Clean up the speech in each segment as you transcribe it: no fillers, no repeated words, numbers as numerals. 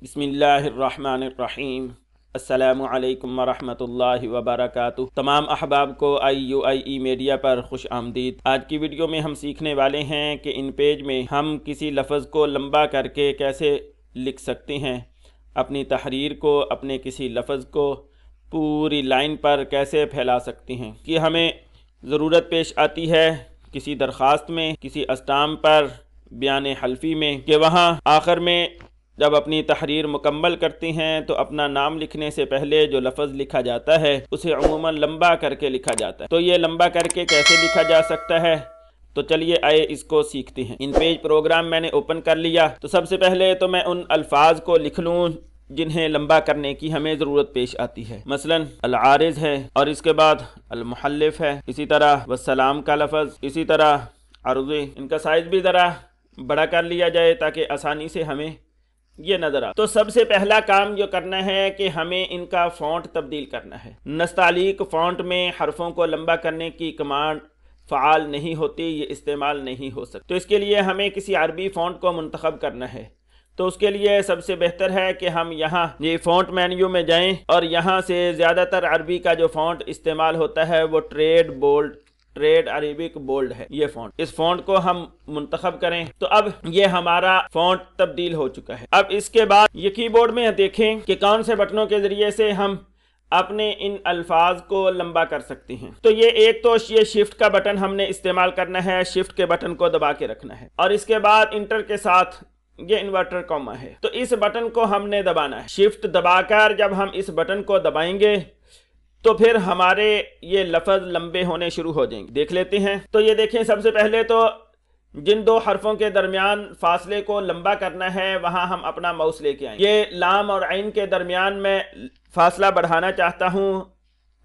बिस्मिल्लाहिर्रहमानिर्रहीम। अस्सलामु अलैकुम वरहमतुल्लाहि वबरकातुह। तमाम अहबाब को IUIE मीडिया पर खुश आमदीद। आज की वीडियो में हम सीखने वाले हैं कि इन पेज में हम किसी लफ्ज़ को लंबा करके कैसे लिख सकते हैं, अपनी तहरीर को, अपने किसी लफ्ज़ को पूरी लाइन पर कैसे फैला सकते हैं। कि हमें ज़रूरत पेश आती है किसी दरख्वास्त में, किसी अस्टाम पर, बयान हल्फी में, कि वहाँ आखिर में जब अपनी तहरीर मुकम्मल करते हैं तो अपना नाम लिखने से पहले जो लफ्ज़ लिखा जाता है उसे अमूमन लंबा करके लिखा जाता है। तो ये लंबा करके कैसे लिखा जा सकता है, तो चलिए आए इसको सीखते हैं। इन पेज प्रोग्राम मैंने ओपन कर लिया। तो सबसे पहले तो मैं उन अल्फाज को लिख लूँ जिन्हें लंबा करने की हमें ज़रूरत पेश आती है। मसलन अल-आरिज़ है, और इसके बाद अल-मुहल्लिफ है, इसी तरह वस्सलाम का लफ्ज़, इसी तरह अर्ज़। इनका साइज़ भी ज़रा बड़ा कर लिया जाए ताकि आसानी से हमें ये नज़र आ। तो सबसे पहला काम जो करना है कि हमें इनका फ़ॉन्ट तब्दील करना है। नस्तालीक फ़ॉन्ट में हरफों को लंबा करने की कमांड फ़ाल नहीं होती, ये इस्तेमाल नहीं हो सकती। तो इसके लिए हमें किसी अरबी फ़ॉन्ट को मुंतखब करना है। तो उसके लिए सबसे बेहतर है कि हम यहाँ ये फ़ॉन्ट मेन्यू में जाएं और यहाँ से ज़्यादातर अरबी का जो फ़ॉन्ट इस्तेमाल होता है वो ट्रेड अरेबिक बोल्ड है, ये फ़ॉन्ट। इस फ़ॉन्ट को हम मुंतखब करें तो अब ये हमारा फ़ॉन्ट तब्दील हो चुका है। अब इसके बाद ये कीबोर्ड में देखें कि कौन से बटनों के ज़रिए से हम अपने इन अल्फाज को लंबा कर सकते हैं। तो ये एक तो ये शिफ्ट का बटन हमने इस्तेमाल करना है, शिफ्ट के बटन को दबा के रखना है, और इसके बाद इंटर के साथ ये इन्वर्टर कॉमा है, तो इस बटन को हमने दबाना है। शिफ्ट दबाकर जब हम इस बटन को दबाएंगे तो फिर हमारे ये लफ्ज़ लंबे होने शुरू हो जाएंगे। देख लेते हैं। तो ये देखें, सबसे पहले तो जिन दो हरफों के दरमियान फासले को लंबा करना है वहाँ हम अपना माउस लेके आए। ये लाम और आइन के दरमियान में फासला बढ़ाना चाहता हूँ,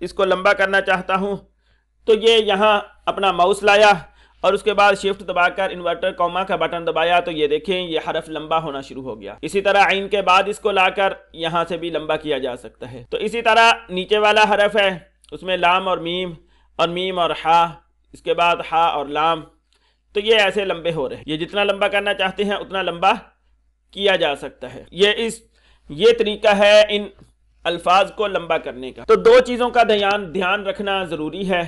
इसको लंबा करना चाहता हूँ, तो ये यहाँ अपना माउस लाया और उसके बाद शिफ्ट दबाकर इन्वर्टर कॉमा का बटन दबाया, तो ये देखें ये हरफ लंबा होना शुरू हो गया। इसी तरह आइन के बाद इसको लाकर यहाँ से भी लंबा किया जा सकता है। तो इसी तरह नीचे वाला हरफ है उसमें लाम और मीम और हा, इसके बाद हा और लाम, तो ये ऐसे लंबे हो रहे हैं। ये जितना लंबा करना चाहते हैं उतना लंबा किया जा सकता है। ये तरीका है इन अल्फाज को लंबा करने का। तो दो चीज़ों का ध्यान रखना ज़रूरी है।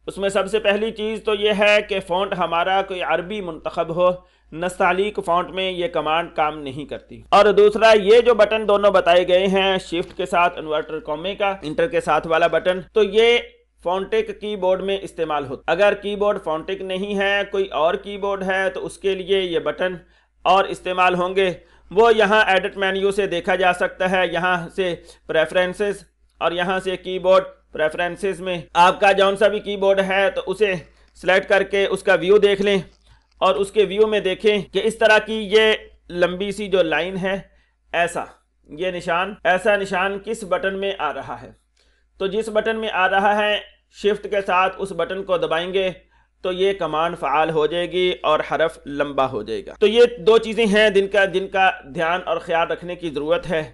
उसमें सबसे पहली चीज़ तो यह है कि फ़ॉन्ट हमारा कोई अरबी मुंतखब हो, नस्तालीक फ़ॉन्ट में ये कमांड काम नहीं करती। और दूसरा, ये जो बटन दोनों बताए गए हैं, शिफ्ट के साथ इन्वर्टर कॉमे का, इंटर के साथ वाला बटन, तो ये फोंटिक कीबोर्ड में इस्तेमाल होता। अगर कीबोर्ड फोंटिक नहीं है, कोई और कीबोर्ड है, तो उसके लिए ये बटन और इस्तेमाल होंगे। वो यहाँ एडिट मेन्यू से देखा जा सकता है, यहाँ से प्रेफरेंसेस और यहाँ से कीबोर्ड प्रेफरेंसेस में आपका जौन सा भी कीबोर्ड है तो उसे सिलेक्ट करके उसका व्यू देख लें, और उसके व्यू में देखें कि इस तरह की ये लंबी सी जो लाइन है, ऐसा निशान किस बटन में आ रहा है। तो जिस बटन में आ रहा है शिफ्ट के साथ उस बटन को दबाएंगे तो ये कमांड फ़ाल हो जाएगी और हरफ लंबा हो जाएगा। तो ये दो चीज़ें हैं जिनका ध्यान और ख्याल रखने की ज़रूरत है।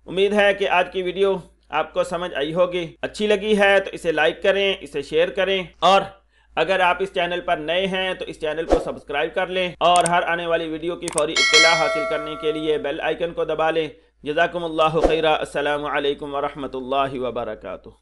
उम्मीद है कि आज की वीडियो आपको समझ आई होगी। अच्छी लगी है तो इसे लाइक करें, इसे शेयर करें, और अगर आप इस चैनल पर नए हैं तो इस चैनल को सब्सक्राइब कर लें, और हर आने वाली वीडियो की फौरी इत्तला हासिल करने के लिए बेल आइकन को दबा लें। जज़ाकुमुल्लाहु खैरा। अस्सलामु अलैकुम वरहमतुल्लाहि वबरकातुहू।